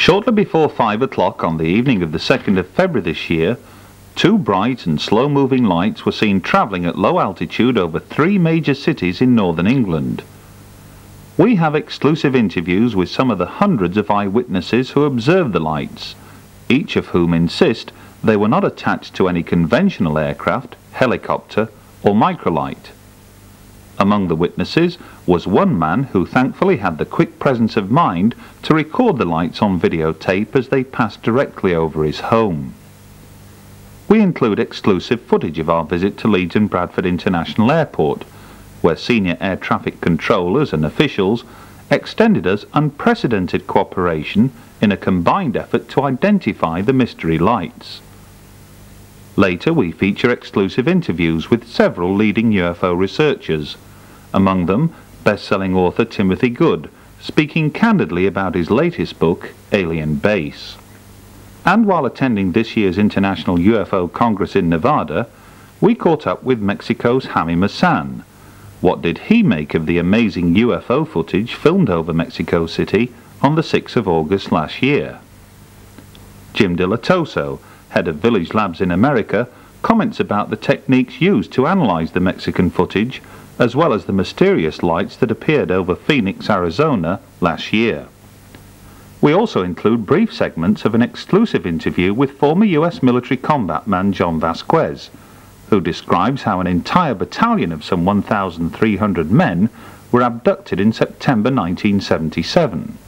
Shortly before 5 o'clock on the evening of the 2nd of February this year, two bright and slow-moving lights were seen travelling at low altitude over three major cities in northern England. We have exclusive interviews with some of the hundreds of eyewitnesses who observed the lights, each of whom insist they were not attached to any conventional aircraft, helicopter or microlight. Among the witnesses was one man who thankfully had the quick presence of mind to record the lights on videotape as they passed directly over his home. We include exclusive footage of our visit to Leeds and Bradford International Airport, where senior air traffic controllers and officials extended us unprecedented cooperation in a combined effort to identify the mystery lights. Later we feature exclusive interviews with several leading UFO researchers, among them best-selling author Timothy Good, speaking candidly about his latest book, Alien Base. And while attending this year's International UFO Congress in Nevada, we caught up with Mexico's Jaime Maussan. What did he make of the amazing UFO footage filmed over Mexico City on the 6th of August last year? Jim De La Toso, head of Village Labs in America, comments about the techniques used to analyze the Mexican footage, as well as the mysterious lights that appeared over Phoenix, Arizona last year. We also include brief segments of an exclusive interview with former US military combat man John Vasquez, who describes how an entire battalion of some 1,300 men were abducted in September 1977.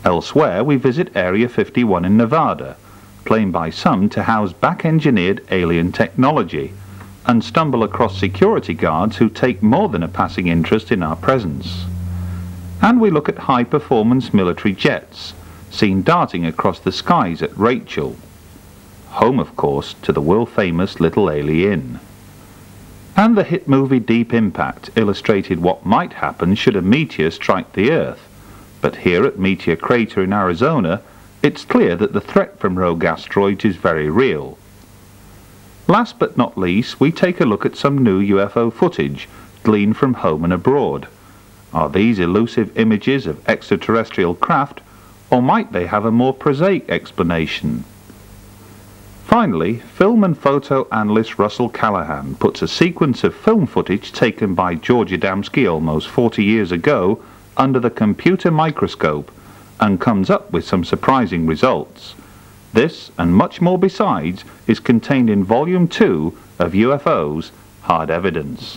Elsewhere we visit Area 51 in Nevada, claimed by some to house back-engineered alien technology, and stumble across security guards who take more than a passing interest in our presence. And we look at high-performance military jets, seen darting across the skies at Rachel, home of course to the world-famous Little Alien. And the hit movie Deep Impact illustrated what might happen should a meteor strike the Earth, but here at Meteor Crater in Arizona, it's clear that the threat from rogue asteroids is very real. Last but not least, we take a look at some new UFO footage gleaned from home and abroad. Are these elusive images of extraterrestrial craft, or might they have a more prosaic explanation? Finally, film and photo analyst Russell Callahan puts a sequence of film footage taken by George Adamski almost 40 years ago under the computer microscope and comes up with some surprising results. This, and much more besides, is contained in Volume 2 of UFOs Hard Evidence.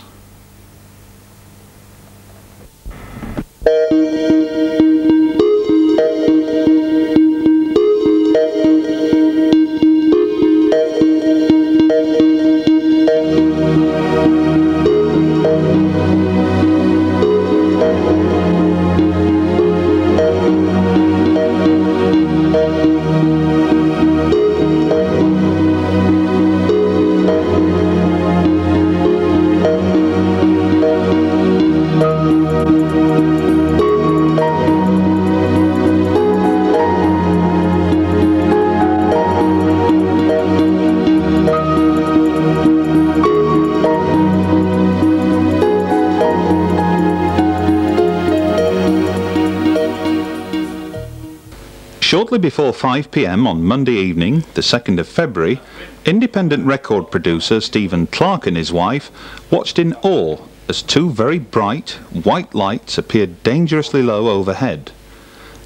Shortly before 5 p.m. on Monday evening, the 2nd of February, independent record producer Stephen Clark and his wife watched in awe as two very bright, white lights appeared dangerously low overhead.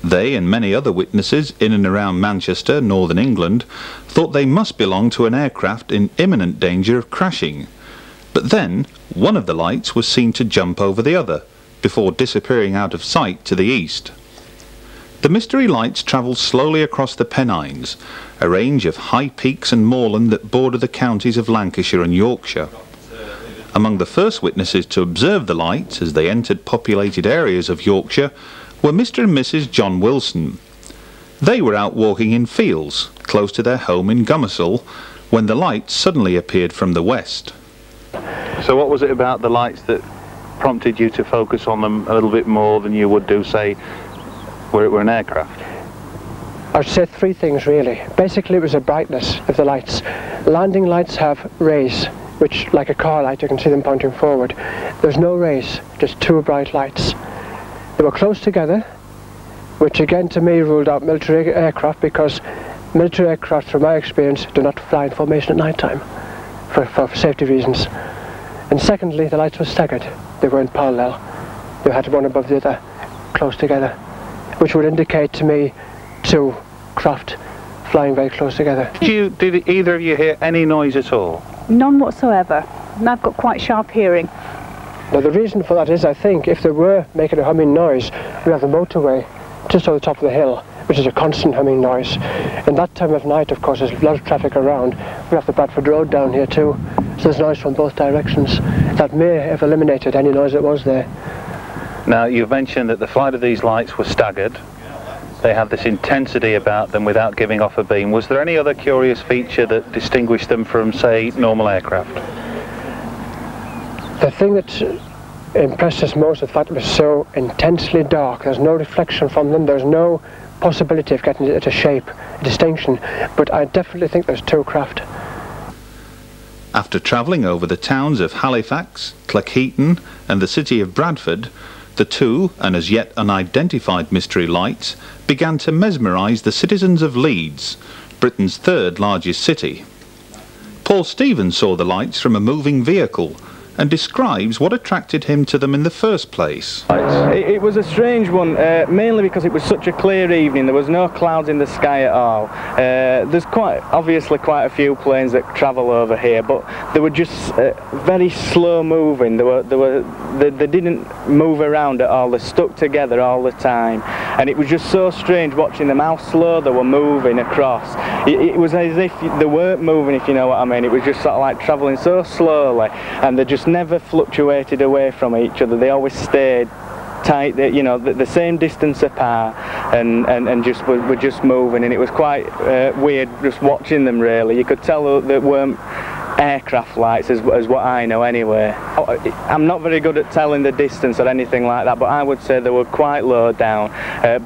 They and many other witnesses in and around Manchester, northern England, thought they must belong to an aircraft in imminent danger of crashing. But then, one of the lights was seen to jump over the other, before disappearing out of sight to the east. The mystery lights travelled slowly across the Pennines, a range of high peaks and moorland that border the counties of Lancashire and Yorkshire. Among the first witnesses to observe the lights as they entered populated areas of Yorkshire were Mr. and Mrs. John Wilson. They were out walking in fields, close to their home in Gummersall, when the lights suddenly appeared from the west. So what was it about the lights that prompted you to focus on them a little bit more than you would do, say, where it were an aircraft? I'd say three things really. Basically it was the brightness of the lights. Landing lights have rays, which like a car light you can see them pointing forward. There's no rays, just two bright lights. They were close together, which again to me ruled out military aircraft, because military aircraft, from my experience, do not fly in formation at night time for safety reasons. And secondly, the lights were staggered. They weren't parallel. They had one above the other, close together, which would indicate to me two craft flying very close together. Did either of you hear any noise at all? None whatsoever. And I've got quite sharp hearing. Now the reason for that is, I think, if they were making a humming noise, we have the motorway just on the top of the hill, which is a constant humming noise. And that time of night, of course, there's a lot of traffic around. We have the Bradford Road down here too, so there's noise from both directions. That may have eliminated any noise that was there. Now, you've mentioned that the flight of these lights was staggered. They had this intensity about them without giving off a beam. Was there any other curious feature that distinguished them from, say, normal aircraft? The thing that impressed us most is the fact it was so intensely dark. There's no reflection from them. There's no possibility of getting it a shape, a distinction. But I definitely think there's two craft. After travelling over the towns of Halifax, Cleckheaton and the city of Bradford, the two, and as yet unidentified mystery lights, began to mesmerise the citizens of Leeds, Britain's third largest city. Paul Stevens saw the lights from a moving vehicle and describes what attracted him to them in the first place. It was a strange one, mainly because it was such a clear evening. There was no clouds in the sky at all. There's obviously quite a few planes that travel over here, but they were just very slow moving. They didn't move around at all. They stuck together all the time, and it was just so strange watching them, how slow they were moving across. It was as if they weren't moving, if you know what I mean. It was just sort of like travelling so slowly, and they just never fluctuated away from each other. They always stayed tight, you know, the same distance apart, and just were just moving, and it was quite weird just watching them, really. You could tell that weren't aircraft lights as what I know anyway. I'm not very good at telling the distance or anything like that, but I would say they were quite low down,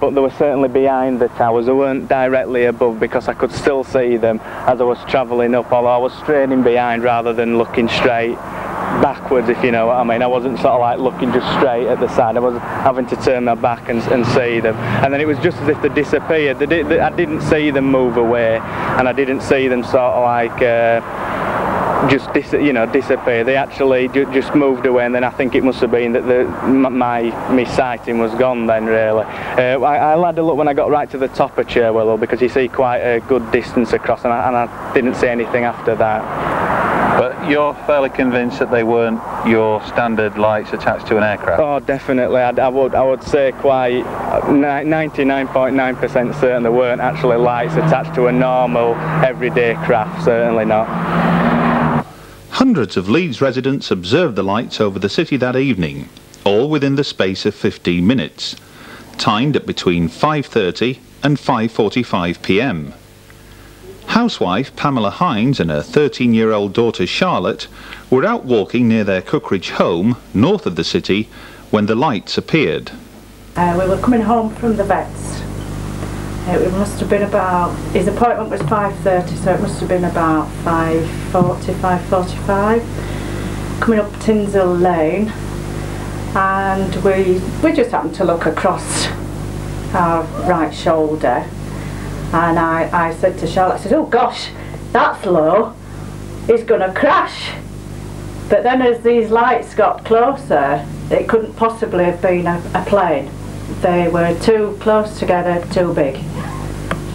but they were certainly behind the towers. They weren't directly above, because I could still see them as I was travelling up, although I was straining behind rather than looking straight backwards, if you know what I mean. I wasn't sort of like looking just straight at the side. I was having to turn my back and see them, and then it was just as if they disappeared. I didn't see them move away, and I didn't see them sort of like just disappear. They actually just moved away, and then I think it must have been that my sighting was gone then, really. I had a look when I got right to the top of Cherwell, because you see quite a good distance across, and I didn't see anything after that. But you're fairly convinced that they weren't your standard lights attached to an aircraft? Oh, definitely. I would say quite 99.9% certain they weren't actually lights attached to a normal everyday craft. Certainly not. Hundreds of Leeds residents observed the lights over the city that evening, all within the space of 15 minutes, timed at between 5:30 and 5:45 p.m. Housewife Pamela Hines and her 13-year-old daughter Charlotte were out walking near their Cookridge home, north of the city, when the lights appeared. We were coming home from the vets. It must have been about, his appointment was 5:30, so it must have been about 5:40, 5:45. Coming up Tinshill Lane, and we just happened to look across our right shoulder, and I said to Charlotte, I said, oh gosh, that's low, it's going to crash. But then as these lights got closer, it couldn't possibly have been a plane. They were too close together, too big.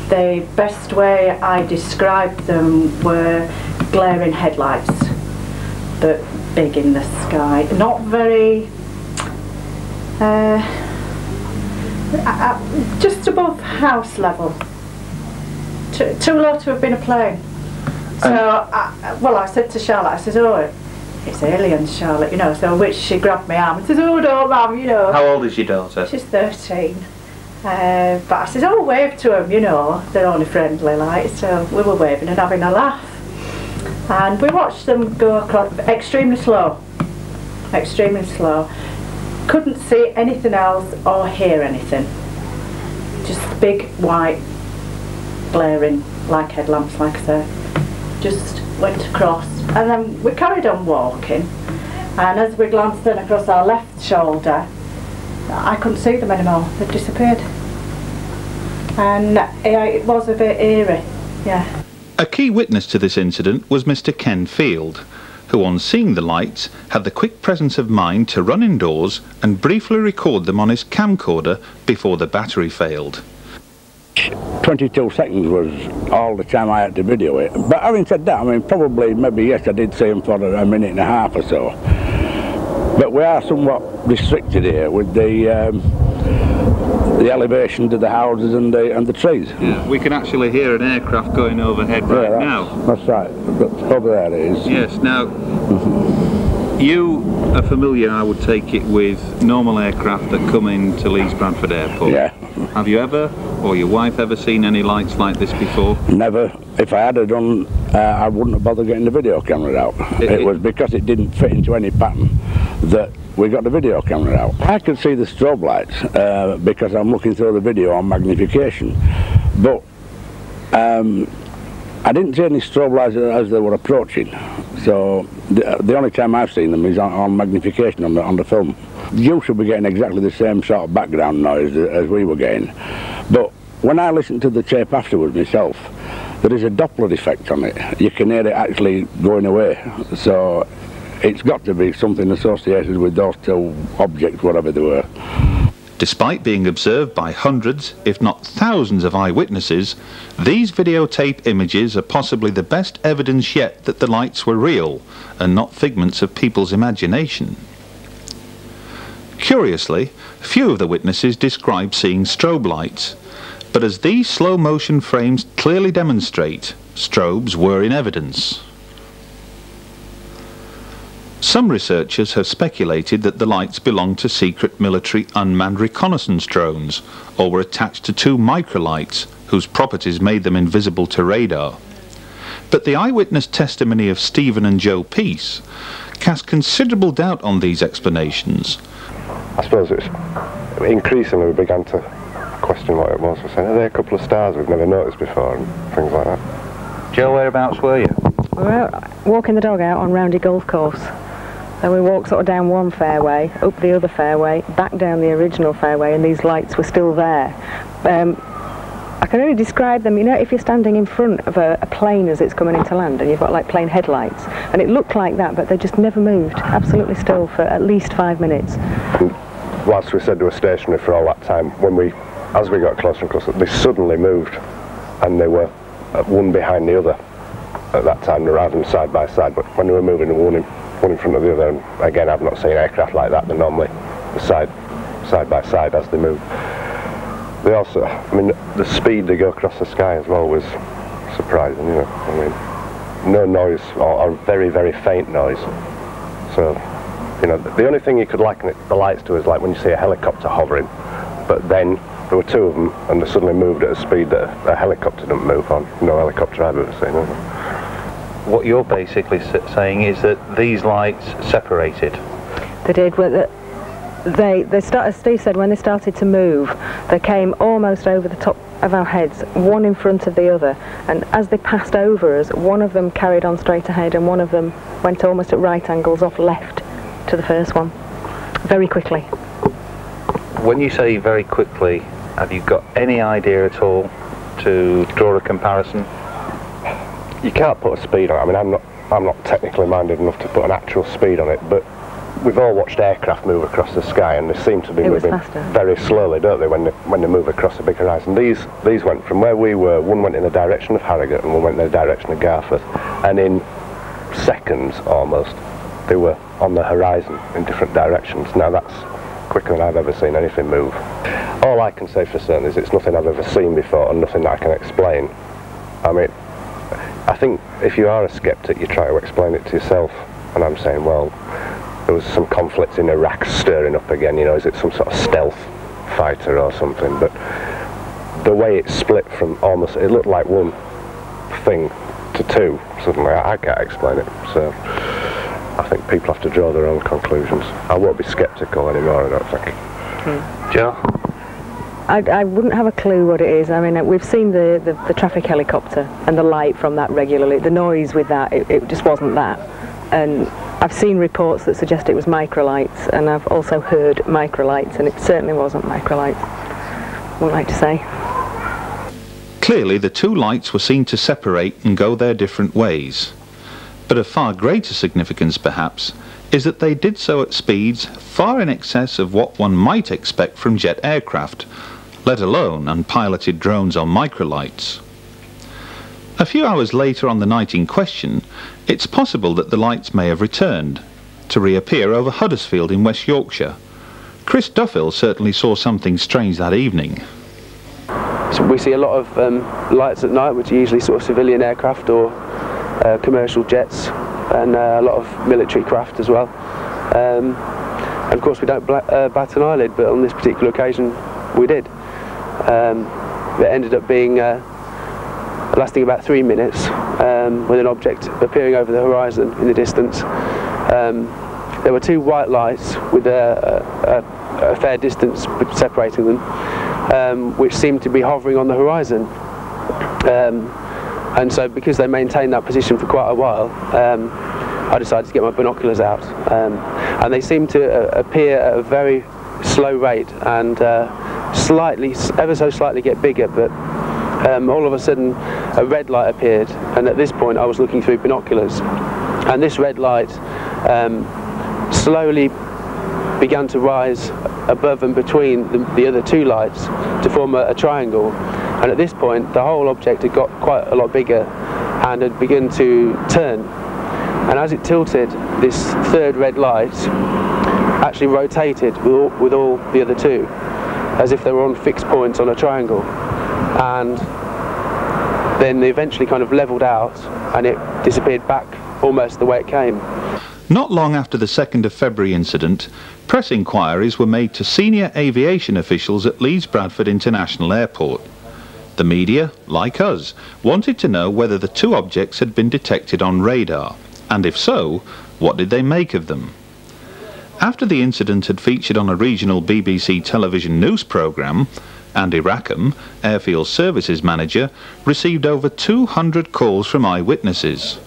The best way I described them were glaring headlights, but big in the sky. Not very, just above house level. Too low to have been a plane. So, I said to Charlotte, I said, oh, it's aliens, Charlotte, you know, so which she grabbed my arm and says, oh, don't, Mum, you know. How old is your daughter? She's 13. But I said, oh, wave to them, you know, they're only friendly, like, so we were waving and having a laugh. And we watched them go across, extremely slow, extremely slow. Couldn't see anything else or hear anything. Just big, white, glaring, like headlamps, like I said. Just went across, and then we carried on walking, and as we glanced then across our left shoulder, I couldn't see them anymore. They'd disappeared. And it was a bit eerie, yeah. A key witness to this incident was Mr. Ken Field, who on seeing the lights had the quick presence of mind to run indoors and briefly record them on his camcorder before the battery failed. 22 seconds was all the time I had to video it. But having said that, I mean, probably, maybe, yes, I did see him for a minute and a half or so. But we are somewhat restricted here with the elevation to the houses and the trees. Yeah, we can actually hear an aircraft going overhead right now. That's right. Over there it is. Yes, now, you are familiar, I would take it, with normal aircraft that come into Leeds Bradford Airport. Yeah. Have you ever, or your wife ever, seen any lights like this before? Never. If I had done, I wouldn't have bothered getting the video camera out. It was because it didn't fit into any pattern that we got the video camera out. I could see the strobe lights because I'm looking through the video on magnification, but I didn't see any strobe lights as they were approaching. So the only time I've seen them is on magnification on the film. You should be getting exactly the same sort of background noise as we were getting. But when I listened to the tape afterwards myself, there is a Doppler effect on it. You can hear it actually going away. So it's got to be something associated with those two objects, whatever they were. Despite being observed by hundreds, if not thousands of eyewitnesses, these videotape images are possibly the best evidence yet that the lights were real and not figments of people's imagination. Curiously, few of the witnesses described seeing strobe lights, but as these slow motion frames clearly demonstrate, strobes were in evidence. Some researchers have speculated that the lights belonged to secret military unmanned reconnaissance drones, or were attached to two microlights whose properties made them invisible to radar. But the eyewitness testimony of Stephen and Joe Peace cast considerable doubt on these explanations. I suppose it's increasingly we began to question what it was. We're saying, are there a couple of stars we've never noticed before and things like that. Joe, whereabouts were you? We were out walking the dog out on Roundy Golf Course. So we walked sort of down one fairway, up the other fairway, back down the original fairway, and these lights were still there. I can only describe them, you know, if you're standing in front of a plane as it's coming into land and you've got like plane headlights, and it looked like that, but they just never moved, absolutely still for at least 5 minutes. And whilst we said they were stationary for all that time, as we got closer and closer, they suddenly moved, and they were one behind the other at that time, rather than side by side, but when they were moving, one in front of the other, and again, I've not seen aircraft like that. They're normally side by side as they move. They also, I mean, the speed they go across the sky as well was surprising, you know. I mean, no noise, or very, very faint noise. So, you know, the only thing you could liken the lights to is like when you see a helicopter hovering, but then there were two of them, and they suddenly moved at a speed that a helicopter didn't move on. No helicopter I've ever seen. What you're basically saying is that these lights separated. They did. They started, as Steve said, when they started to move, they came almost over the top of our heads, one in front of the other, and as they passed over us, one of them carried on straight ahead and one of them went almost at right angles off left to the first one, very quickly. When you say very quickly, have you got any idea at all to draw a comparison? You can't put a speed on it. I mean, I'm not technically minded enough to put an actual speed on it, but we've all watched aircraft move across the sky, and they seem to be moving very slowly, don't they, when they move across a big horizon. These went from where we were, one went in the direction of Harrogate and one went in the direction of Garforth, and in seconds almost they were on the horizon in different directions. Now that's quicker than I've ever seen anything move. All I can say for certain is it's nothing I've ever seen before and nothing that I can explain. I mean, I think if you are a skeptic, you try to explain it to yourself, and I'm saying, well, there was some conflict in Iraq stirring up again, you know, is it some sort of stealth fighter or something? But the way it split from almost, it looked like one thing to two, suddenly, I can't explain it. So I think people have to draw their own conclusions. I won't be sceptical anymore, I don't think. Joe? I wouldn't have a clue what it is. I mean, we've seen the traffic helicopter and the light from that regularly. The noise with that, it just wasn't that. And I've seen reports that suggest it was microlights, and I've also heard microlights, and it certainly wasn't microlights. Wouldn't like to say. Clearly the two lights were seen to separate and go their different ways. But of far greater significance, perhaps, is that they did so at speeds far in excess of what one might expect from jet aircraft, let alone unpiloted drones or microlights. A few hours later on the night in question, it's possible that the lights may have returned, to reappear over Huddersfield in West Yorkshire. Chris Duffield certainly saw something strange that evening. So we see a lot of lights at night, which are usually sort of civilian aircraft or commercial jets, and a lot of military craft as well. And of course we don't bat an eyelid, but on this particular occasion we did. It ended up being lasting about 3 minutes, with an object appearing over the horizon in the distance. There were two white lights with a fair distance separating them, which seemed to be hovering on the horizon. And so because they maintained that position for quite a while, I decided to get my binoculars out. And they seemed to appear at a very slow rate and ever so slightly get bigger, but all of a sudden a red light appeared, and at this point I was looking through binoculars, and this red light slowly began to rise above and between the other two lights to form a triangle. And at this point the whole object had got quite a lot bigger and had begun to turn, and as it tilted, this third red light actually rotated with all the other two, as if they were on fixed points on a triangle, and then they eventually kind of levelled out and it disappeared back almost the way it came. Not long after the 2nd of February incident, press inquiries were made to senior aviation officials at Leeds Bradford International Airport. The media, like us, wanted to know whether the two objects had been detected on radar, and if so, what did they make of them? After the incident had featured on a regional BBC television news programme, Andy Rackham, Airfield Services Manager, received over 200 calls from eyewitnesses.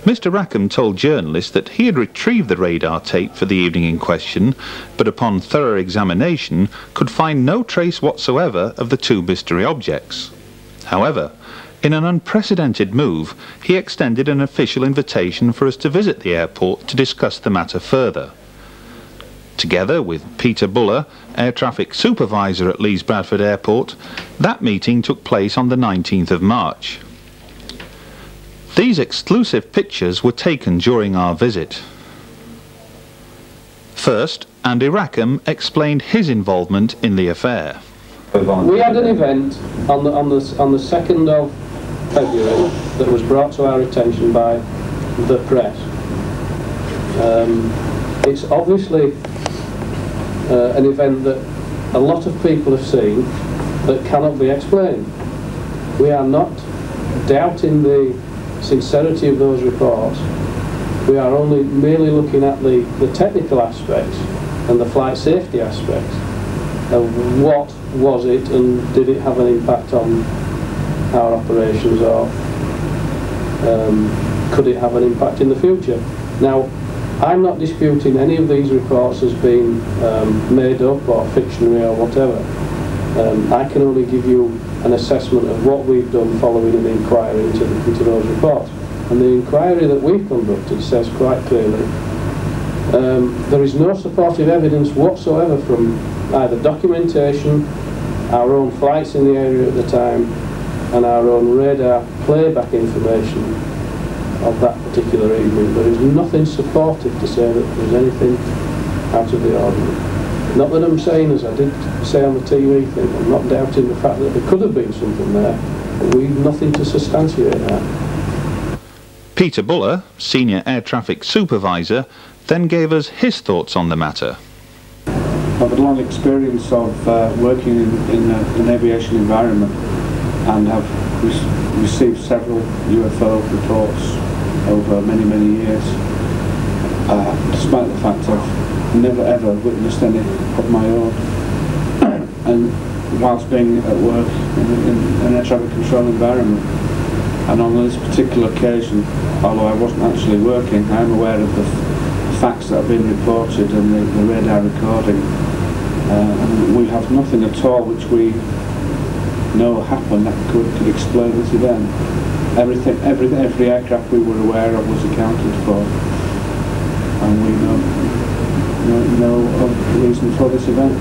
Mr. Rackham told journalists that he had retrieved the radar tape for the evening in question, but upon thorough examination could find no trace whatsoever of the two mystery objects. However, in an unprecedented move, he extended an official invitation for us to visit the airport to discuss the matter further. Together with Peter Buller, Air Traffic Supervisor at Leeds Bradford Airport, that meeting took place on the 19th of March. These exclusive pictures were taken during our visit. First, Andy Rackham explained his involvement in the affair. We had an event on the 2nd of February that was brought to our attention by the press. It's obviously an event that a lot of people have seen that cannot be explained. We are not doubting the sincerity of those reports. We are only merely looking at the technical aspects and the flight safety aspects of what was it and did it have an impact on our operations, or could it have an impact in the future. Now, I'm not disputing any of these reports as being made up or fictionary or whatever. I can only give you an assessment of what we've done following an inquiry into those reports. And the inquiry that we've conducted says quite clearly there is no supportive evidence whatsoever from either documentation, our own flights in the area at the time, and our own radar playback information of that particular evening. There is nothing supportive to say that there's anything out of the ordinary. Not that I'm saying, as I did say on the TV thing, I'm not doubting the fact that there could have been something there, but we've nothing to substantiate that. Peter Buller, Senior Air Traffic Supervisor, then gave us his thoughts on the matter. I've had a long experience of working in an aviation environment, and have received several UFO reports over many years, despite the fact I've never ever witnessed any of my own. And whilst being at work in an air traffic control environment, and on this particular occasion, although I wasn't actually working, I am aware of the facts that have been reported and the radar recording. And we have nothing at all which we know happened that could explain this event. Every aircraft we were aware of was accounted for, and we know reason for this event.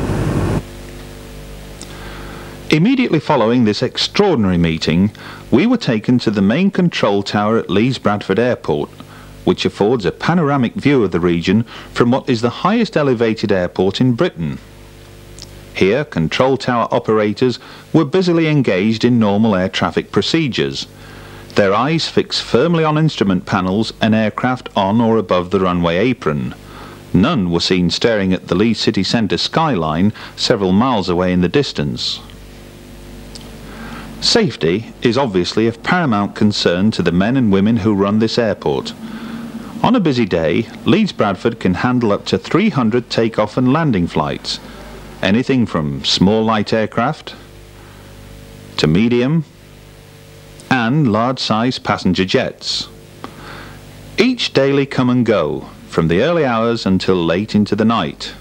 Immediately following this extraordinary meeting, we were taken to the main control tower at Leeds Bradford Airport, which affords a panoramic view of the region from what is the highest elevated airport in Britain. Here, control tower operators were busily engaged in normal air traffic procedures, their eyes fixed firmly on instrument panels and aircraft on or above the runway apron. None were seen staring at the Leeds city centre skyline several miles away in the distance. Safety is obviously of paramount concern to the men and women who run this airport. On a busy day, Leeds Bradford can handle up to 300 take-off and landing flights, anything from small light aircraft to medium and large-sized passenger jets. Each daily come and go, from the early hours until late into the night.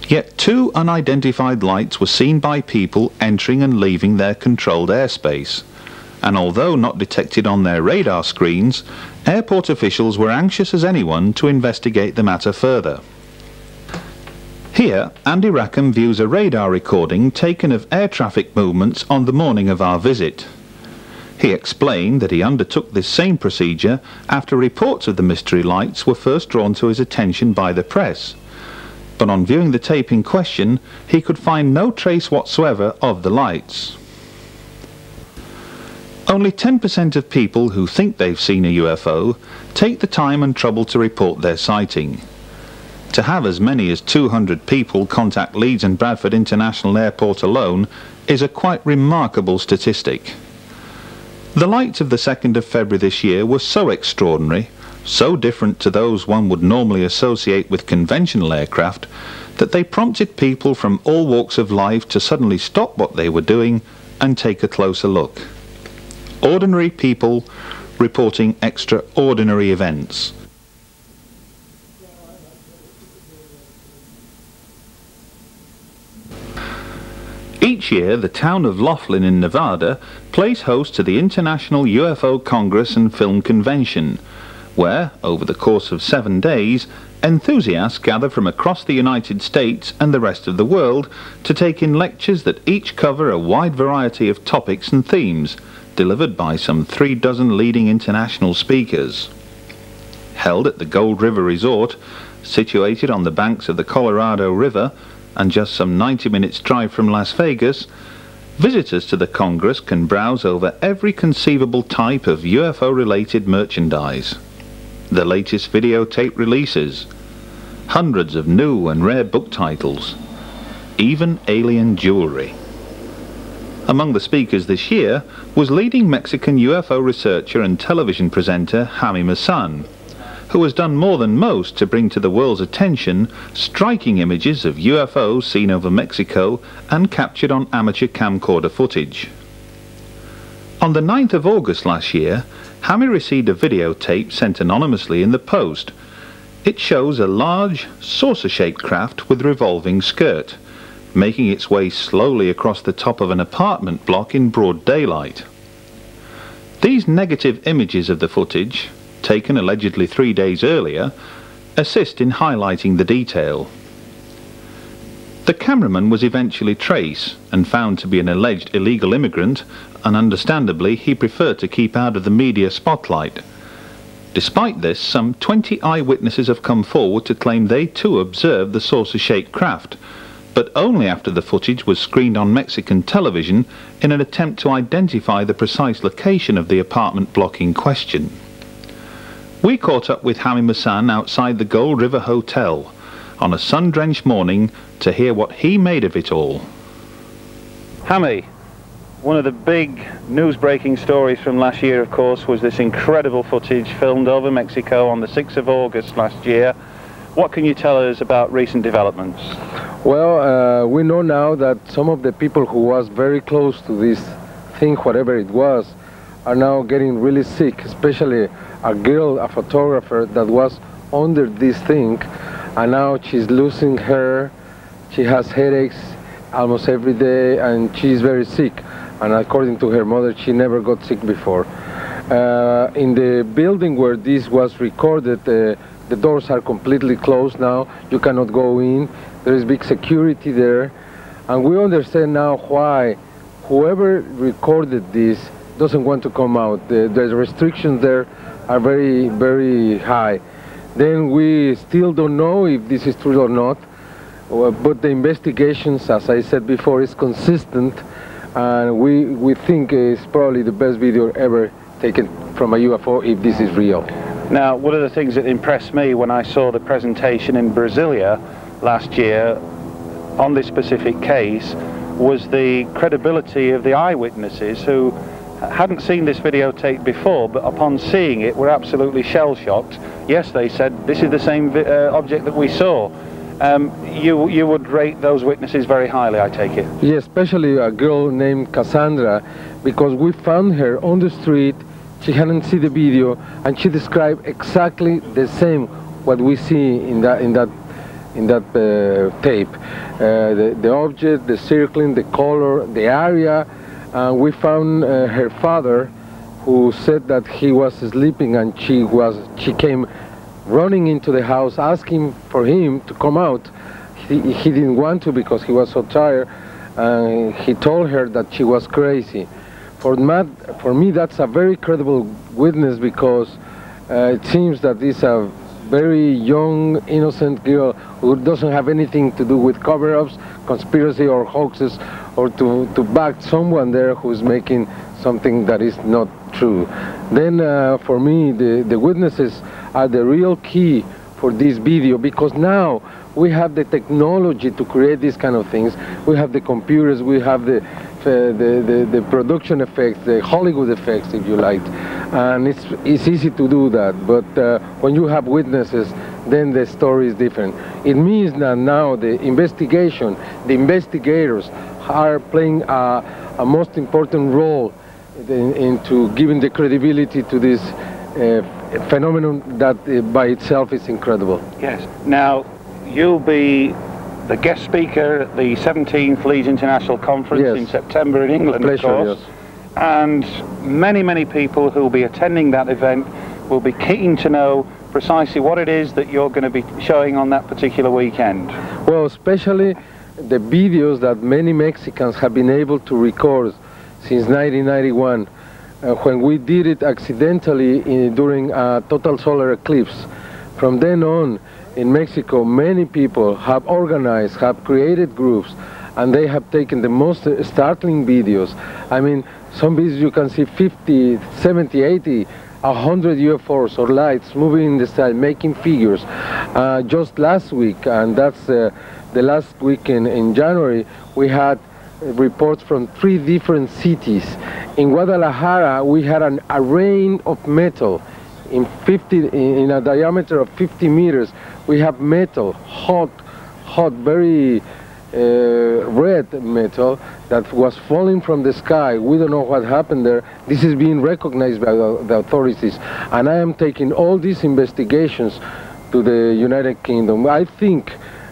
Yet 2 unidentified lights were seen by people entering and leaving their controlled airspace, and although not detected on their radar screens, airport officials were anxious as anyone to investigate the matter further. Here, Andy Rackham views a radar recording taken of air traffic movements on the morning of our visit. He explained that he undertook this same procedure after reports of the mystery lights were first drawn to his attention by the press, but on viewing the tape in question, he could find no trace whatsoever of the lights. Only 10% of people who think they've seen a UFO take the time and trouble to report their sighting. To have as many as 200 people contact Leeds and Bradford International Airport alone is a quite remarkable statistic. The lights of the 2nd of February this year were so extraordinary, so different to those one would normally associate with conventional aircraft, that they prompted people from all walks of life to suddenly stop what they were doing and take a closer look. Ordinary people reporting extraordinary events. Each year, the town of Laughlin in Nevada plays host to the International UFO Congress and Film Convention, where, over the course of 7 days, enthusiasts gather from across the United States and the rest of the world to take in lectures that each cover a wide variety of topics and themes, delivered by some 3 dozen leading international speakers. Held at the Gold River Resort, situated on the banks of the Colorado River, and just some 90 minutes drive from Las Vegas, visitors to the Congress can browse over every conceivable type of UFO-related merchandise. The latest videotape releases, hundreds of new and rare book titles, even alien jewelry. Among the speakers this year was leading Mexican UFO researcher and television presenter Jaime Maussan, who has done more than most to bring to the world's attention striking images of UFOs seen over Mexico and captured on amateur camcorder footage. On the 9th of August last year, Jaime received a videotape sent anonymously in the post. It shows a large, saucer-shaped craft with revolving skirt, making its way slowly across the top of an apartment block in broad daylight. These negative images of the footage, taken allegedly 3 days earlier, assist in highlighting the detail. The cameraman was eventually traced and found to be an alleged illegal immigrant, and understandably he preferred to keep out of the media spotlight. Despite this, some 20 eyewitnesses have come forward to claim they too observed the saucer-shaped craft, but only after the footage was screened on Mexican television in an attempt to identify the precise location of the apartment block in question. We caught up with Jaime Maussan outside the Gold River Hotel on a sun-drenched morning to hear what he made of it all. Jaime, one of the big news-breaking stories from last year, of course, was this incredible footage filmed over Mexico on the 6th of August last year. What can you tell us about recent developments? Well, we know now that some of the people who was very close to this thing, whatever it was, are now getting really sick, especially a girl, a photographer that was under this thing, and now she's losing hair, she has headaches, almost every day, and she's very sick. And according to her mother, she never got sick before. In the building where this was recorded, the doors are completely closed now. You cannot go in. There is big security there. And we understand now why whoever recorded this doesn't want to come out. The restrictions there are very, very high. Then we still don't know if this is true or not. But the investigations, as I said before, is consistent. And we think it's probably the best video ever taken from a UFO if this is real. Now, one of the things that impressed me when I saw the presentation in Brasilia last year on this specific case was the credibility of the eyewitnesses who hadn't seen this videotape before, but upon seeing it were absolutely shell-shocked. Yes, they said, this is the same object that we saw. You would rate those witnesses very highly, I take it? Yeah, especially a girl named Cassandra, because we found her on the street. She hadn't seen the video, and she described exactly the same what we see in that tape. The object, the circling, the color, the area. We found her father, who said that he was sleeping, and she came running into the house asking for him to come out. He didn't want to because he was so tired, and he told her that she was crazy. For me, that's a very credible witness, because it seems that this is a very young, innocent girl who doesn't have anything to do with cover-ups, conspiracy or hoaxes, or to back someone there who's making something that is not true. Then for me, the witnesses are the real key for this video, because now we have the technology to create these kind of things. We have the computers, we have the production effects, the Hollywood effects, if you like, and it's easy to do that. But when you have witnesses, then the story is different. It means that now the investigation, the investigators are playing a most important role into giving the credibility to this phenomenon that by itself is incredible. Yes. Now, you'll be the guest speaker at the 17th Leeds International Conference in September in England, of course. Yes. And many people who will be attending that event will be keen to know precisely what it is that you're going to be showing on that particular weekend. Well, especially the videos that many Mexicans have been able to record since 1991, when we did it accidentally during a total solar eclipse. From then on, in Mexico, many people have organized, have created groups, and they have taken the most startling videos. I mean, some videos you can see 50, 70, 80, 100 UFOs or lights moving in the sky, making figures. Just last week, and that's the last week in January, we had reports from 3 different cities. In Guadalajara, we had a rain of metal in a diameter of 50 meters. We have metal, hot, very red metal that was falling from the sky. We don't know what happened there. This is being recognized by the authorities, and I am taking all these investigations to the United Kingdom. I think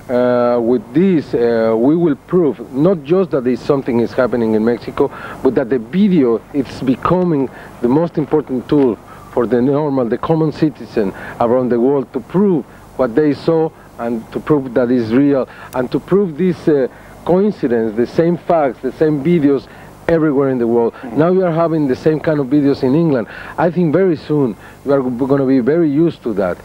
with this we will prove not just that something is happening in Mexico, but that the video is becoming the most important tool for the common citizen around the world to prove what they saw, and to prove that it's real, and to prove this coincidence, the same facts, the same videos everywhere in the world. Now we are having the same kind of videos in England. I think very soon we are going to be very used to that.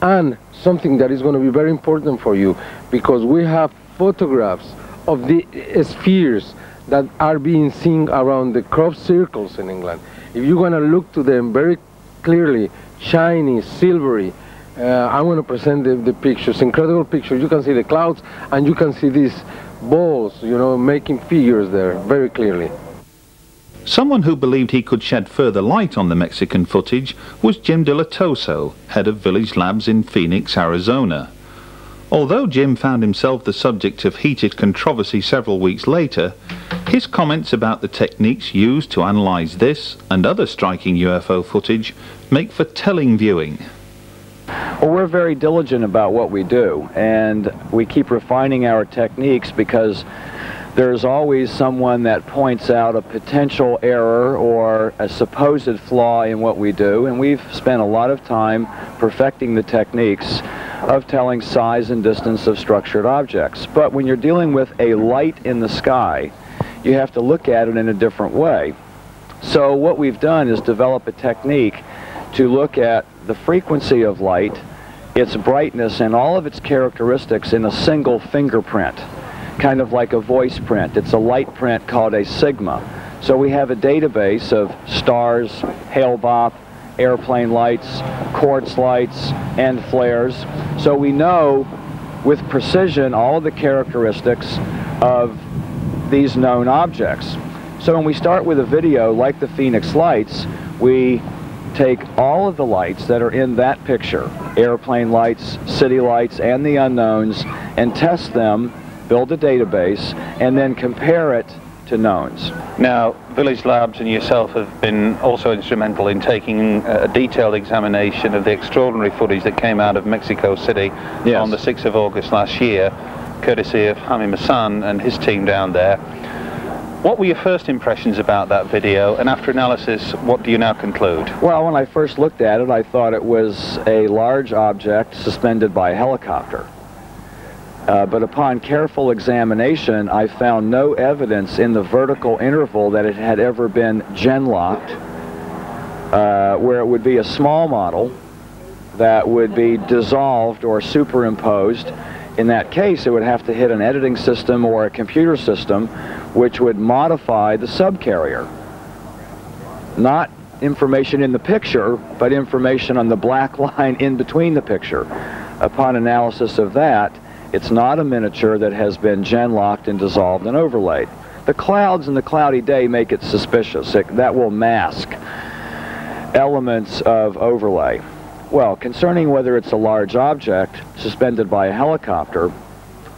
And something that is going to be very important for you, because we have photographs of the spheres that are being seen around the crop circles in England. If you want to look to them very clearly, shiny, silvery, I want to present the pictures, incredible pictures. You can see the clouds, and you can see these balls, you know, making figures there very clearly. Someone who believed he could shed further light on the Mexican footage was Jim De La Toso, head of Village Labs in Phoenix, Arizona. Although Jim found himself the subject of heated controversy several weeks later, his comments about the techniques used to analyze this and other striking UFO footage make for telling viewing. Well, we're very diligent about what we do, and we keep refining our techniques, because there's always someone that points out a potential error or a supposed flaw in what we do, and we've spent a lot of time perfecting the techniques of telling size and distance of structured objects. But when you're dealing with a light in the sky, you have to look at it in a different way. So what we've done is develop a technique to look at the frequency of light, its brightness, and all of its characteristics in a single fingerprint, kind of like a voice print. It's a light print called a sigma. So we have a database of stars, Hale-Bopp, airplane lights, quartz lights, and flares. So we know with precision all of the characteristics of these known objects. So when we start with a video like the Phoenix lights, we take all of the lights that are in that picture, airplane lights, city lights, and the unknowns, and test them, build a database, and then compare it to knowns. Now, Village Labs and yourself have been also instrumental in taking a detailed examination of the extraordinary footage that came out of Mexico City on the 6th of August last year, courtesy of Jaime Maussan and his team down there. What were your first impressions about that video, and after analysis, what do you now conclude? Well, when I first looked at it, I thought it was a large object suspended by a helicopter. But upon careful examination, I found no evidence in the vertical interval that it had ever been gen-locked, where it would be a small model that would be dissolved or superimposed. In that case, it would have to hit an editing system or a computer system which would modify the subcarrier. Not information in the picture, but information on the black line in between the picture. Upon analysis of that, it's not a miniature that has been gen-locked and dissolved and overlaid. The clouds and the cloudy day make it suspicious. That will mask elements of overlay. Well, concerning whether it's a large object suspended by a helicopter,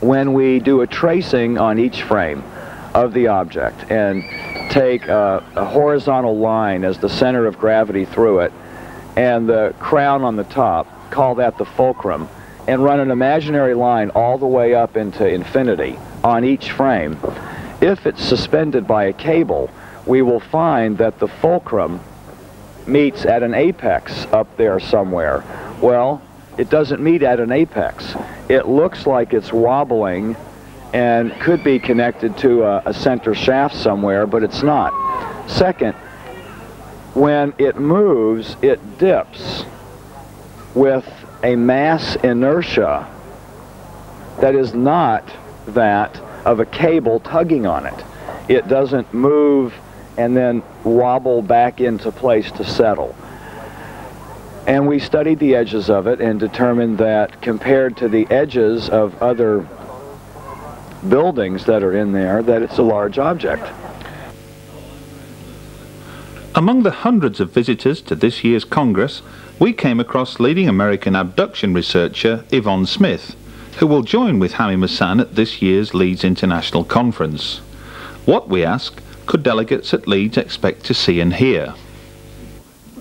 when we do a tracing on each frame of the object and take a horizontal line as the center of gravity through it and the crown on the top, call that the fulcrum, and run an imaginary line all the way up into infinity on each frame, if it's suspended by a cable, we will find that the fulcrum meets at an apex up there somewhere. Well, it doesn't meet at an apex. It looks like it's wobbling and could be connected to a center shaft somewhere, but it's not. Second, when it moves, it dips with a mass inertia that is not that of a cable tugging on it. It doesn't move and then wobble back into place to settle. And we studied the edges of it and determined that compared to the edges of other buildings that are in there, that it's a large object. Among the hundreds of visitors to this year's Congress, we came across leading American abduction researcher Yvonne Smith, who will join with Jaime Maussan at this year's Leeds International Conference. What, we ask, could delegates at Leeds expect to see and hear?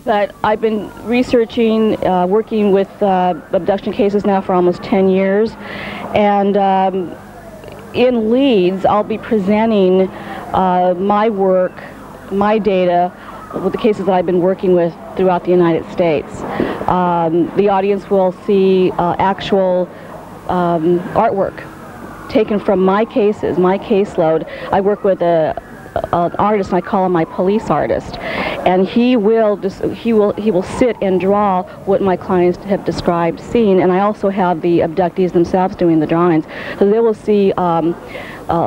But I've been researching, working with abduction cases now for almost 10 years, and in Leeds I'll be presenting my work, my data, with the cases that I've been working with throughout the United States. The audience will see actual artwork taken from my cases, my caseload. I work with an artist, and I call him my police artist, and he will sit and draw what my clients have described seeing, and I also have the abductees themselves doing the drawings, so they will see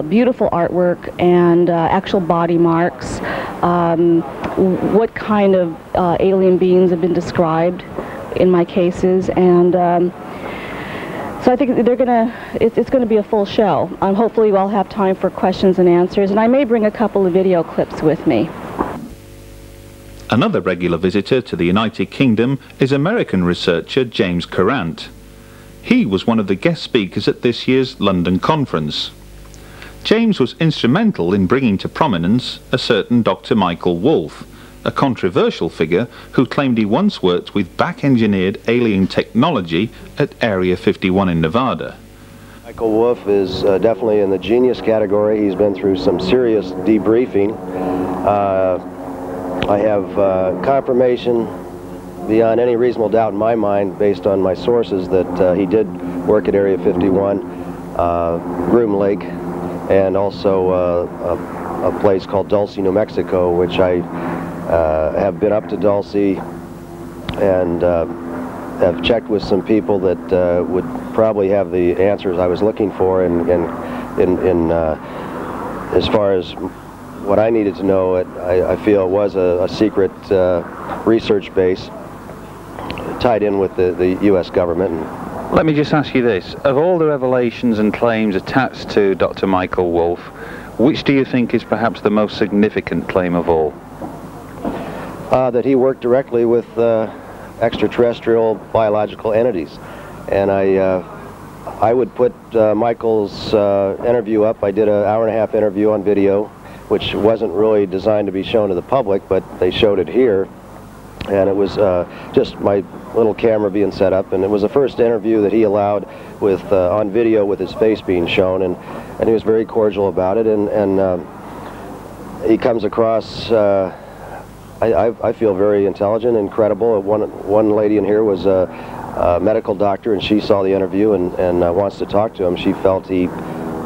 beautiful artwork and actual body marks, what kind of alien beings have been described in my cases, and so I think it's gonna be a full show. Hopefully we'll have time for questions and answers, and I may bring a couple of video clips with me. Another regular visitor to the United Kingdom is American researcher James Courant. He was one of the guest speakers at this year's London conference. James was instrumental in bringing to prominence a certain Dr. Michael Wolff, a controversial figure who claimed he once worked with back-engineered alien technology at Area 51 in Nevada. Michael Wolf is definitely in the genius category. He's been through some serious debriefing. I have confirmation beyond any reasonable doubt in my mind, based on my sources, that he did work at Area 51, Groom Lake, and also a place called Dulce, New Mexico, which I have been up to Dulce and have checked with some people that would probably have the answers I was looking for, and as far as what I needed to know, I feel it was a secret research base tied in with the U.S. government. Let me just ask you this. Of all the revelations and claims attached to Dr. Michael Wolf, which do you think is perhaps the most significant claim of all? That he worked directly with extraterrestrial biological entities. And I would put Michael's interview up. I did an hour-and-a-half interview on video, which wasn't really designed to be shown to the public, but they showed it here. And it was just my little camera being set up, and it was the first interview that he allowed with on video with his face being shown, and he was very cordial about it, and he comes across, I feel, very intelligent and credible. One lady in here was a medical doctor, and she saw the interview and wants to talk to him. She felt he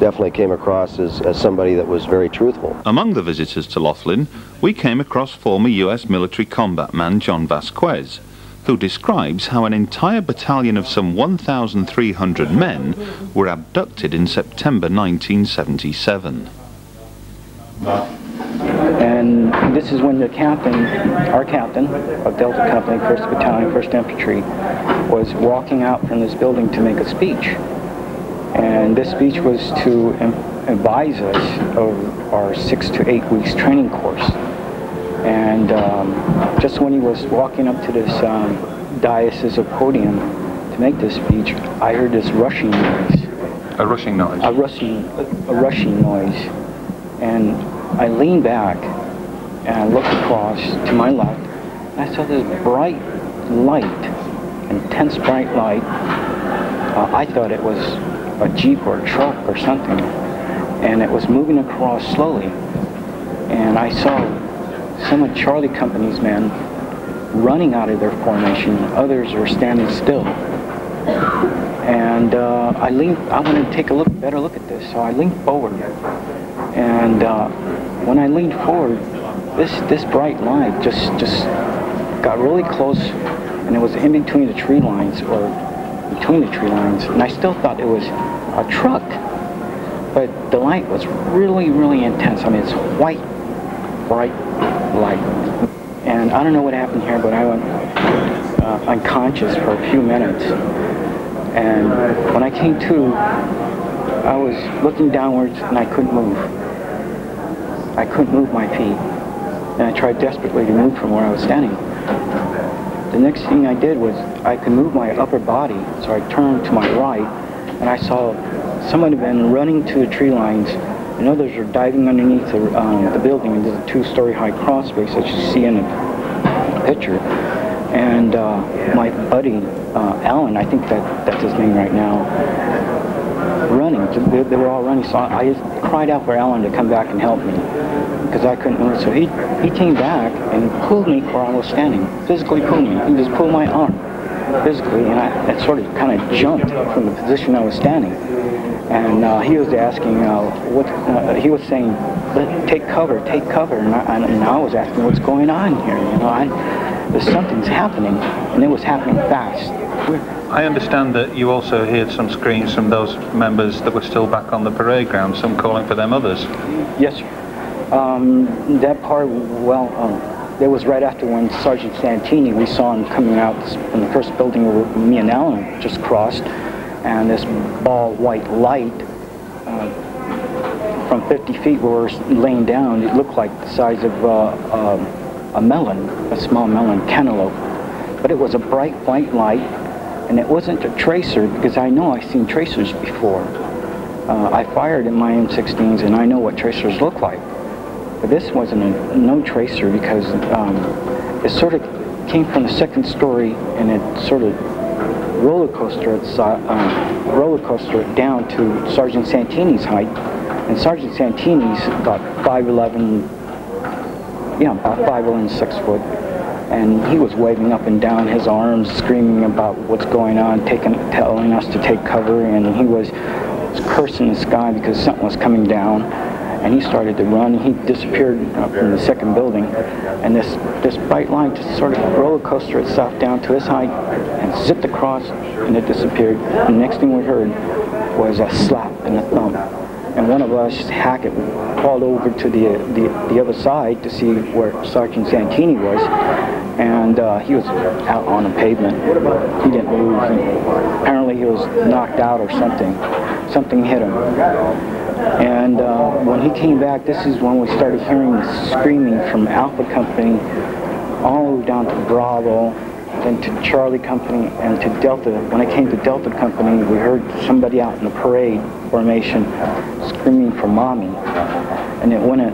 definitely came across as somebody that was very truthful. Among the visitors to Laughlin, we came across former U.S. military combat man John Vasquez, who describes how an entire battalion of some 1,300 men were abducted in September 1977. And this is when the captain, our captain of Delta Company, 1st Battalion, 1st Infantry, was walking out from this building to make a speech. And this speech was to advise us of our 6 to 8 weeks training course. And just when he was walking up to this dais of podium to make this speech, I heard this rushing noise. A rushing noise? A rushing noise. And I leaned back and I looked across to my left, and I saw this bright light, intense bright light. I thought it was a Jeep or a truck or something, and it was moving across slowly. And I saw some of Charlie Company's men running out of their formation, others were standing still. And I wanted to take a better look at this, so I leaned forward. And when I leaned forward, this bright light just got really close, and it was in between the tree lines, or between the tree lines, and I still thought it was a truck, but the light was really, really intense. I mean, it's white, bright light. And I don't know what happened here, but I went unconscious for a few minutes. And when I came to, I was looking downwards and I couldn't move. I couldn't move my feet. And I tried desperately to move from where I was standing. The next thing I did was I could move my upper body, so I turned to my right, and I saw someone had been running to the tree lines, and others were diving underneath the building into the 2-story high crawl space that you see in the picture. And my buddy, Alan, I think that's his name right now, running. They were all running, so I just cried out for Alan to come back and help me, because I couldn't move. So he came back and pulled me where I was standing, physically pulled me. He just pulled my arm, physically, and I sort of kind of jumped from the position I was standing. And he was asking, he was saying, take cover, and I was asking, what's going on here? You know, something's happening, and it was happening fast. I understand that you also heard some screams from those members that were still back on the parade ground, some calling for their mothers. Yes, sir. That part, well, it was right after when Sergeant Santini, we saw him coming out from the first building where me and Alan just crossed, and this ball white light from 50 feet where we were laying down, it looked like the size of a melon, a small melon, cantaloupe. But it was a bright white light, and it wasn't a tracer, because I know I've seen tracers before. I fired in my M16s, and I know what tracers look like. But this wasn't no tracer, because it sort of came from the second story, and it sort of roller coaster down to Sergeant Santini's height, and Sergeant Santini's about 5'11", about 5'11", 6 foot, and he was waving up and down his arms, screaming about what's going on, telling us to take cover, and he was cursing the sky because something was coming down. And he started to run. He disappeared from the second building, and this bright line just sort of roller coaster itself down to his height and zipped across, and it disappeared. And the next thing we heard was a slap and a thump, and one of us, Hackett, crawled over to the other side to see where Sergeant Santini was, and he was out on the pavement. He didn't move, and apparently he was knocked out or something. Something hit him. And when he came back, this is when we started hearing the screaming from Alpha Company all the way down to Bravo, then to Charlie Company, and to Delta. When I came to Delta Company, we heard somebody out in the parade formation screaming for Mommy. And it went a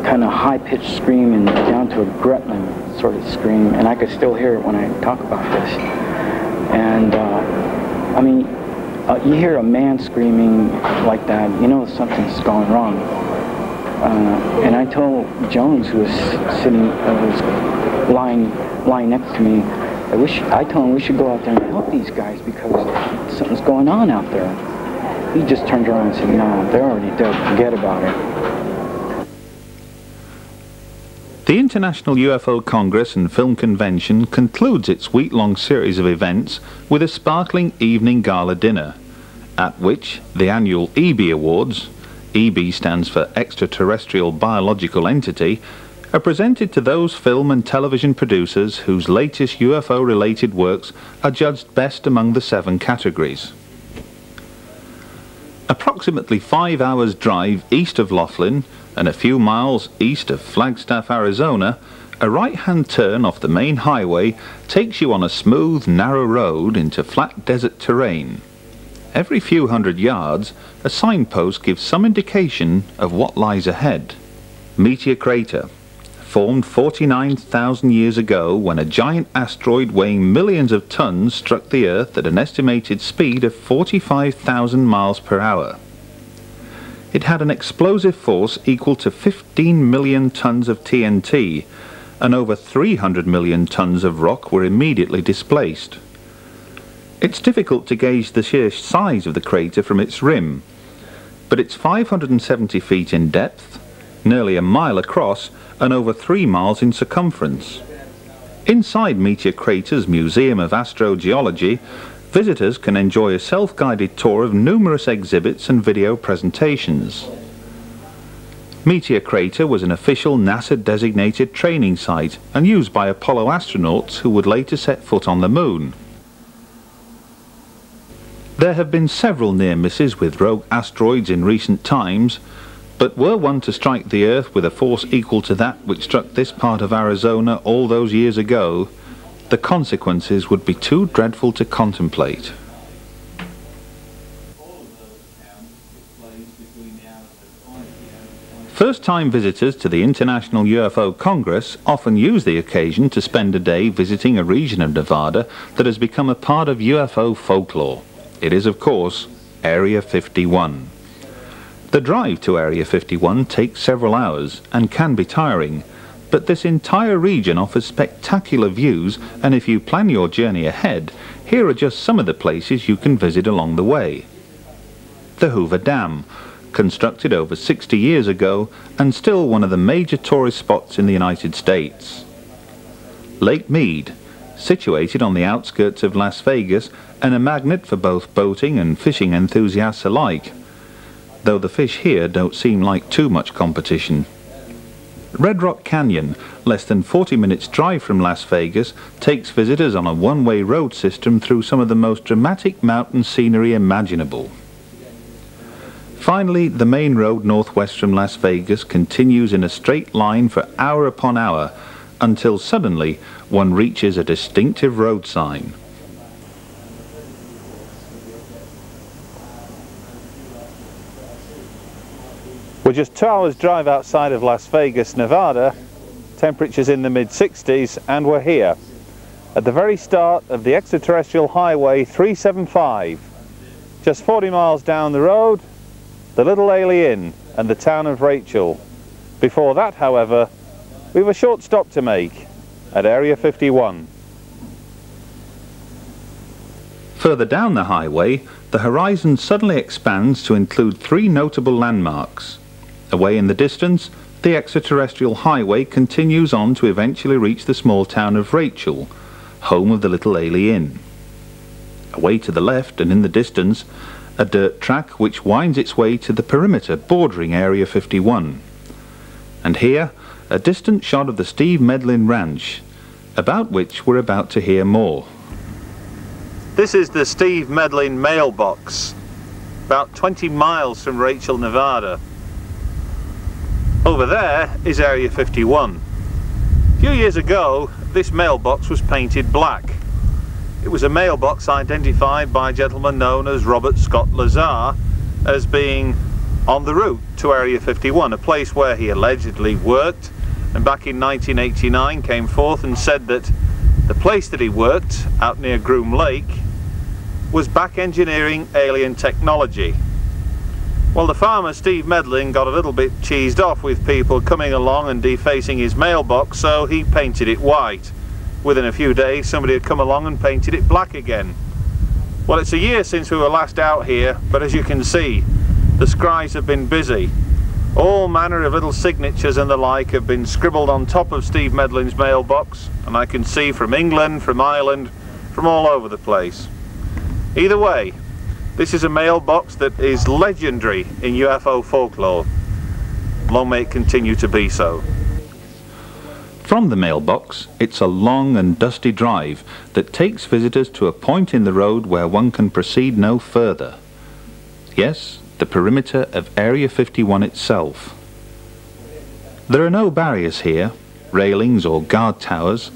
kind of high-pitched scream and down to a Gretland sort of scream, and I could still hear it when I talk about this. And, I mean, you hear a man screaming like that, you know something's going wrong. And I told Jones, who was lying next to me, I told him we should go out there and help these guys because something's going on out there. He just turned around and said, no, they're already dead, forget about it. The International UFO Congress and Film Convention concludes its week-long series of events with a sparkling evening gala dinner, at which the annual EB Awards, EB stands for Extraterrestrial Biological Entity, are presented to those film and television producers whose latest UFO-related works are judged best among the 7 categories. Approximately 5 hours' drive east of Laughlin and a few miles east of Flagstaff, Arizona, a right-hand turn off the main highway takes you on a smooth, narrow road into flat desert terrain. Every few hundred yards, a signpost gives some indication of what lies ahead. Meteor Crater, formed 49,000 years ago when a giant asteroid weighing millions of tons struck the Earth at an estimated speed of 45,000 miles per hour. It had an explosive force equal to 15 million tons of TNT, and over 300 million tons of rock were immediately displaced. It's difficult to gauge the sheer size of the crater from its rim, but it's 570 feet in depth, nearly a mile across, and over 3 miles in circumference. Inside Meteor Crater's Museum of Astrogeology, visitors can enjoy a self-guided tour of numerous exhibits and video presentations. Meteor Crater was an official NASA-designated training site and used by Apollo astronauts who would later set foot on the Moon. There have been several near misses with rogue asteroids in recent times, but were one to strike the Earth with a force equal to that which struck this part of Arizona all those years ago, the consequences would be too dreadful to contemplate. First-time visitors to the International UFO Congress often use the occasion to spend a day visiting a region of Nevada that has become a part of UFO folklore. It is, of course, Area 51. The drive to Area 51 takes several hours and can be tiring, but this entire region offers spectacular views, and if you plan your journey ahead, here are just some of the places you can visit along the way. The Hoover Dam, constructed over 60 years ago and still one of the major tourist spots in the United States. Lake Mead, situated on the outskirts of Las Vegas and a magnet for both boating and fishing enthusiasts alike, though the fish here don't seem like too much competition. Red Rock Canyon, less than 40 minutes drive from Las Vegas, takes visitors on a one-way road system through some of the most dramatic mountain scenery imaginable. Finally, the main road northwest from Las Vegas continues in a straight line for hour upon hour, until suddenly one reaches a distinctive road sign. We're just 2 hours drive outside of Las Vegas, Nevada, temperatures in the mid-60s, and we're here. at the very start of the extraterrestrial highway 375. Just 40 miles down the road, the Little Ailey Inn and the town of Rachel. Before that, however, we've a short stop to make at Area 51. Further down the highway, the horizon suddenly expands to include three notable landmarks. Away in the distance, the extraterrestrial highway continues on to eventually reach the small town of Rachel, home of the Little Ailey Inn. Away to the left and in the distance, a dirt track which winds its way to the perimeter bordering Area 51. And here, a distant shot of the Steve Medlin Ranch, about which we're about to hear more. This is the Steve Medlin mailbox, about 20 miles from Rachel, Nevada. Over there is Area 51. A few years ago, this mailbox was painted black. It was a mailbox identified by a gentleman known as Robert Scott Lazar as being on the route to Area 51, a place where he allegedly worked, and back in 1989 came forth and said that the place that he worked, out near Groom Lake, was back engineering alien technology. Well, the farmer Steve Medlin got a little bit cheesed off with people coming along and defacing his mailbox, so he painted it white. Within a few days somebody had come along and painted it black again. Well, it's a year since we were last out here, but as you can see, the scribes have been busy. All manner of little signatures and the like have been scribbled on top of Steve Medlin's mailbox, and I can see from England, from Ireland, from all over the place. Either way, this is a mailbox that is legendary in UFO folklore. Long may it continue to be so. From the mailbox, it's a long and dusty drive that takes visitors to a point in the road where one can proceed no further. Yes, the perimeter of Area 51 itself. There are no barriers here, railings or guard towers,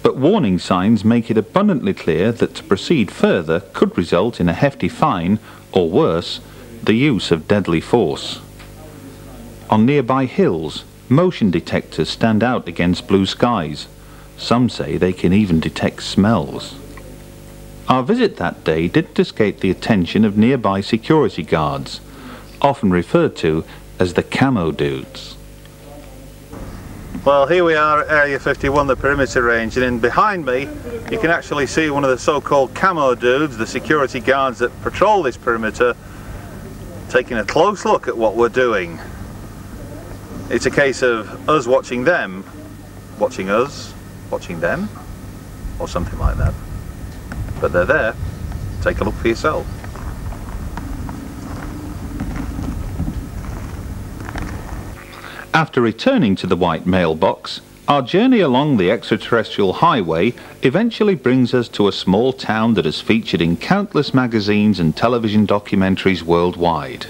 but warning signs make it abundantly clear that to proceed further could result in a hefty fine, or worse, the use of deadly force. On nearby hills, motion detectors stand out against blue skies. Some say they can even detect smells. Our visit that day didn't escape the attention of nearby security guards, often referred to as the camo dudes. Well, here we are at Area 51, the perimeter range, and in behind me you can actually see one of the so-called camo dudes, the security guards that patrol this perimeter, taking a close look at what we're doing. It's a case of us watching them, watching us, watching them, or something like that. But they're there. Take a look for yourself. After returning to the white mailbox, our journey along the extraterrestrial highway eventually brings us to a small town that is featured in countless magazines and television documentaries worldwide.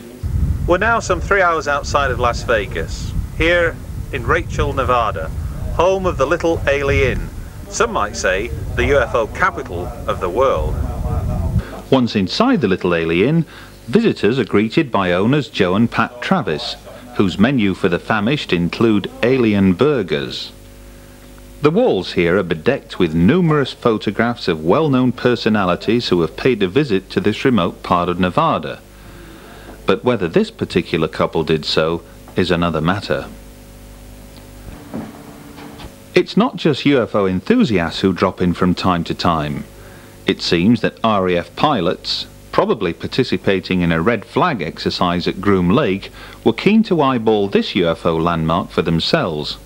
We're now some 3 hours outside of Las Vegas, here in Rachel, Nevada, home of the Little Ailey Inn, some might say the UFO capital of the world. Once inside the Little Ailey Inn, visitors are greeted by owners Joe and Pat Travis, whose menu for the famished include alien burgers. The walls here are bedecked with numerous photographs of well-known personalities who have paid a visit to this remote part of Nevada. But whether this particular couple did so is another matter. It's not just UFO enthusiasts who drop in from time to time. It seems that RAF pilots, probably participating in a red flag exercise at Groom Lake, were keen to eyeball this UFO landmark for themselves.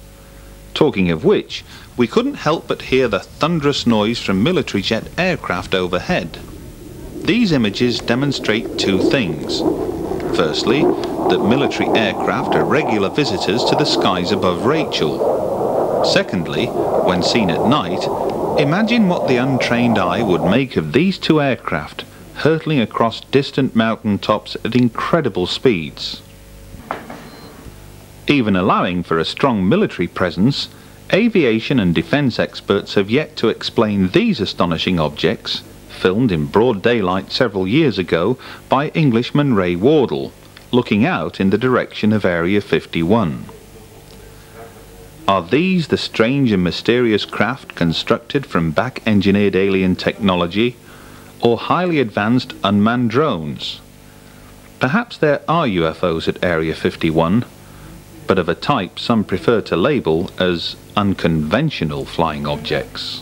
Talking of which, we couldn't help but hear the thunderous noise from military jet aircraft overhead. These images demonstrate two things. Firstly, that military aircraft are regular visitors to the skies above Rachel. Secondly, when seen at night, imagine what the untrained eye would make of these two aircraft hurtling across distant mountain tops at incredible speeds. Even allowing for a strong military presence, aviation and defence experts have yet to explain these astonishing objects, filmed in broad daylight several years ago by Englishman Ray Wardle, looking out in the direction of Area 51. Are these the strange and mysterious craft constructed from back-engineered alien technology, or highly advanced unmanned drones? Perhaps there are UFOs at Area 51, but of a type some prefer to label as unconventional flying objects.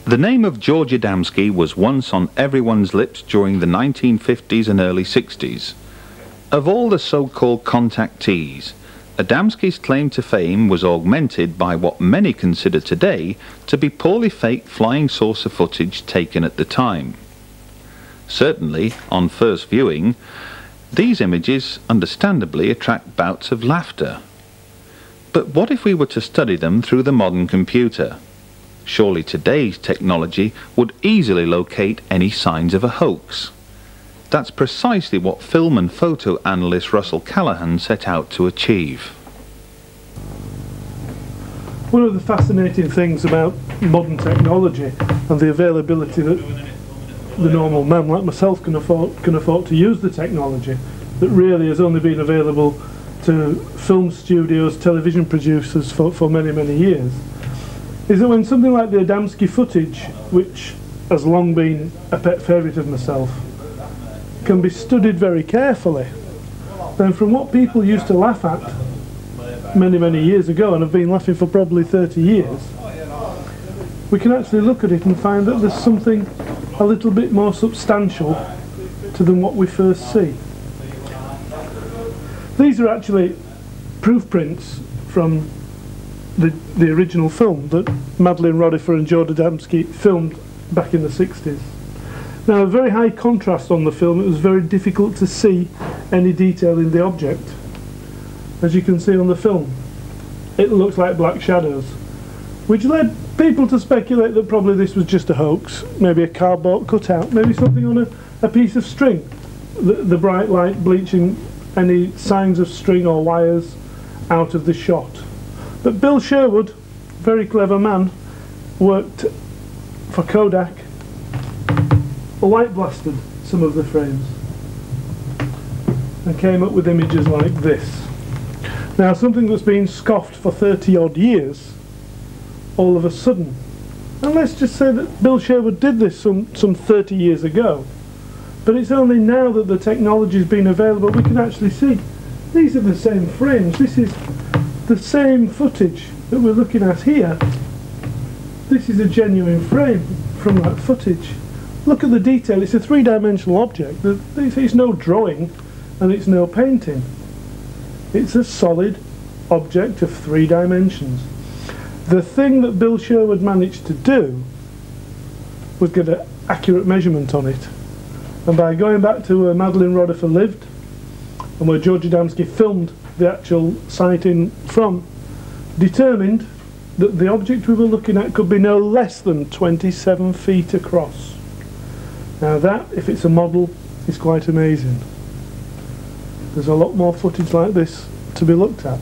The name of George Adamski was once on everyone's lips during the 1950s and early 60s. Of all the so-called contactees, Adamski's claim to fame was augmented by what many consider today to be poorly faked flying saucer footage taken at the time. Certainly, on first viewing, these images understandably attract bouts of laughter. But what if we were to study them through the modern computer? Surely today's technology would easily locate any signs of a hoax. That's precisely what film and photo analyst Russell Callahan set out to achieve. One of the fascinating things about modern technology and the availability that the normal man like myself can afford to use the technology that really has only been available to film studios, television producers for many, many years, is that when something like the Adamski footage, which has long been a pet favourite of myself, can be studied very carefully, then from what people used to laugh at many, many years ago, and have been laughing for probably 30 years, we can actually look at it and find that there's something a little bit more substantial to than what we first see. These are actually proof prints from the original film that Madeline Roddifer and George Adamski filmed back in the 60s. Now, a very high contrast on the film. It was very difficult to see any detail in the object. As you can see on the film, it looks like black shadows, which led people to speculate that probably this was just a hoax, maybe a cardboard cutout, maybe something on a piece of string, the bright light bleaching any signs of string or wires out of the shot. But Bill Sherwood, very clever man, worked for Kodak, light blasted some of the frames and came up with images like this. Now, something that's been scoffed for 30 odd years, all of a sudden, and let's just say that Bill Sherwood did this some 30 years ago, but it's only now that the technology has been available we can actually see these are the same frames. This is the same footage that we're looking at here. This is a genuine frame from that footage. Look at the detail. It's a three-dimensional object. It's no drawing and it's no painting. It's a solid object of 3 dimensions. The thing that Bill Sherwood managed to do was get an accurate measurement on it. And by going back to where Madeline Roddifer lived and where George Adamski filmed the actual sighting from, determined that the object we were looking at could be no less than 27 feet across. Now that, if it's a model, is quite amazing. There's a lot more footage like this to be looked at.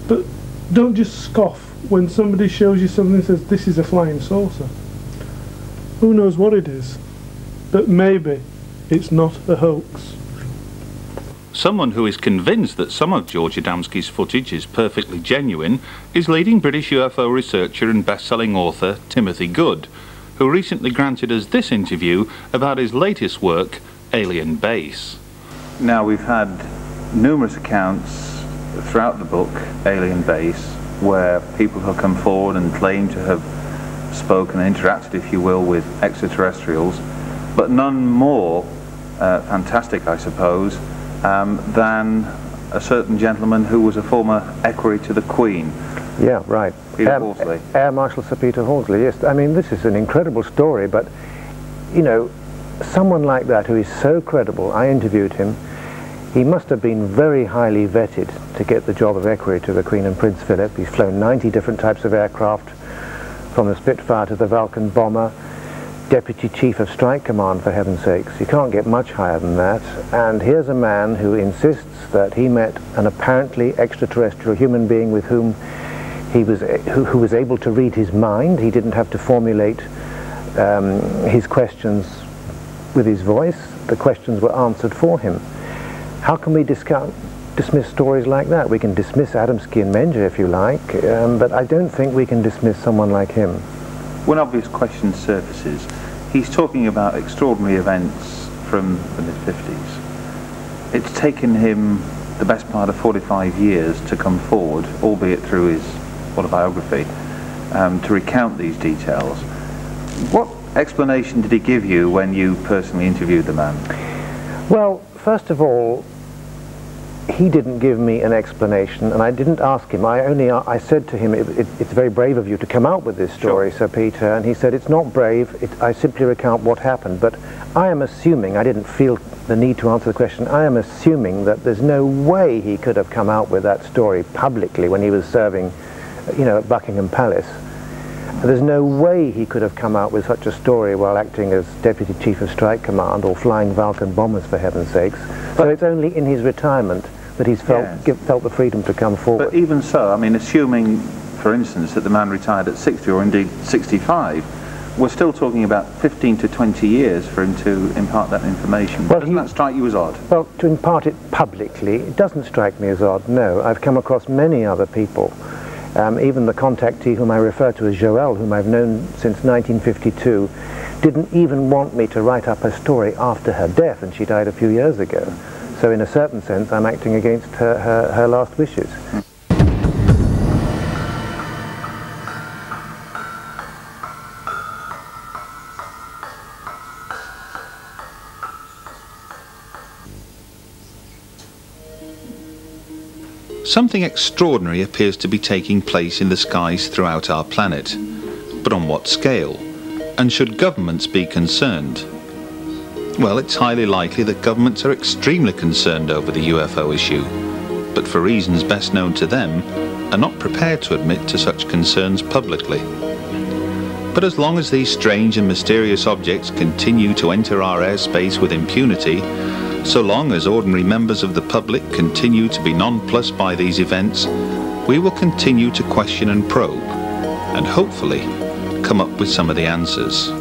But don't just scoff when somebody shows you something and says this is a flying saucer. Who knows what it is? But maybe it's not a hoax. Someone who is convinced that some of George Adamski's footage is perfectly genuine is leading British UFO researcher and best-selling author Timothy Good, who recently granted us this interview about his latest work, Alien Base. Now, we've had numerous accounts throughout the book, Alien Base, where people have come forward and claimed to have spoken and interacted, if you will, with extraterrestrials, but none more fantastic, I suppose, than a certain gentleman who was a former equerry to the Queen. Yeah, right. Air Marshal Sir Peter Horsley, yes. I mean, this is an incredible story, but, you know, someone like that who is so credible, I interviewed him, he must have been very highly vetted to get the job of equerry to the Queen and Prince Philip. He's flown 90 different types of aircraft, from the Spitfire to the Vulcan bomber, Deputy Chief of Strike Command, for heaven's sakes. You can't get much higher than that. And here's a man who insists that he met an apparently extraterrestrial human being with whom who was able to read his mind. He didn't have to formulate his questions with his voice. The questions were answered for him. How can we dismiss stories like that? We can dismiss Adamski and Menger if you like, but I don't think we can dismiss someone like him. One obvious question surfaces. He's talking about extraordinary events from the mid-50s. It's taken him the best part of 45 years to come forward, albeit through his autobiography, to recount these details. What explanation did he give you when you personally interviewed the man? Well, first of all, he didn't give me an explanation, and I didn't ask him. I said to him, it's very brave of you to come out with this story, Sir Peter, and he said, it's not brave, I simply recount what happened. But I am assuming, I didn't feel the need to answer the question, I am assuming that there's no way he could have come out with that story publicly when he was serving, at Buckingham Palace. There's no way he could have come out with such a story while acting as Deputy Chief of Strike Command or flying Vulcan bombers, for heaven's sakes. So it's only in his retirement that he's felt the freedom to come forward. But even so, I mean, assuming, for instance, that the man retired at 60 or indeed 65, we're still talking about 15 to 20 years for him to impart that information. Well, doesn't that strike you as odd? Well, to impart it publicly, it doesn't strike me as odd, no. I've come across many other people. Even the contactee whom I refer to as Joelle, whom I've known since 1952, didn't even want me to write up her story after her death, and she died a few years ago. So in a certain sense, I'm acting against her last wishes. Something extraordinary appears to be taking place in the skies throughout our planet. But on what scale? And should governments be concerned? Well, it's highly likely that governments are extremely concerned over the UFO issue, but for reasons best known to them, are not prepared to admit to such concerns publicly. But as long as these strange and mysterious objects continue to enter our airspace with impunity, so long as ordinary members of the public continue to be nonplussed by these events, we will continue to question and probe, and hopefully come up with some of the answers.